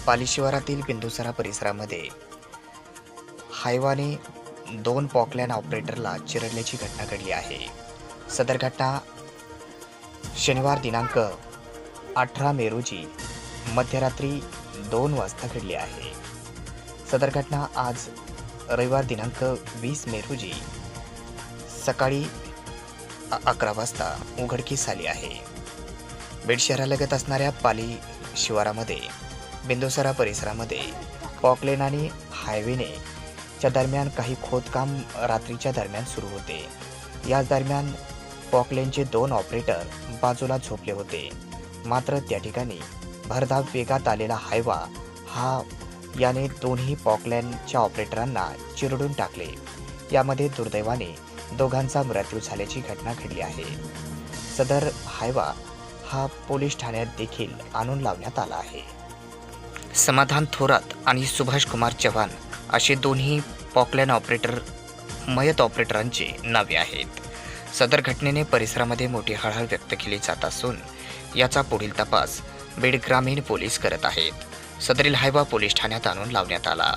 पाली शिवारातील बिंदुसरा परिसरामध्ये हायवाने 2 पॉकलँड ऑपरेटरला चिरडल्याची घटना घडली आहे. सदर घटना शनिवार दिनांक 18 मे रोजी मध्यरात्री 2 वाजता घडली आहे. सदर घटना आज रविवार दिनांक 20 मे रोजी सकाळी 11 वाजता उघडकीस आली आहे. बीड शहरालगत असणाऱ्या पाली शिवारामध्ये बिंदुसरा परिसरामध्ये पॉकलेन आणि हायवेने च्या दरम्यान काही खोदकाम रात्रीच्या दरम्यान सुरू होते. याच दरम्यान पॉकलेनचे 2 ऑपरेटर बाजूला झोपले होते. मात्र त्या ठिकाणी भरधाव वेगात आलेला हायवा याने दोन्ही पॉकलेनच्या ऑपरेटरांना चिरडून टाकले. यामध्ये दुर्दैवाने दोघांचा मृत्यू झाल्याची घटना घडली आहे. सदर हायवा पोलीस ठाण्यात देखील आणून लावण्यात आला आहे. समाधान थोरात आणि सुभाष कुमार चव्हाण असे दोन्ही पॉकलँड ऑपरेटर मयत ऑपरेटरांची नावे आहेत. सदर घटनेने परिसरामध्ये मोठी हळहळ व्यक्त केली जात असून याचा पुढील तपास बीड ग्रामीण पोलीस करत आहेत. सदरील हायवा पोलीस ठाण्यात आणून लावण्यात आला.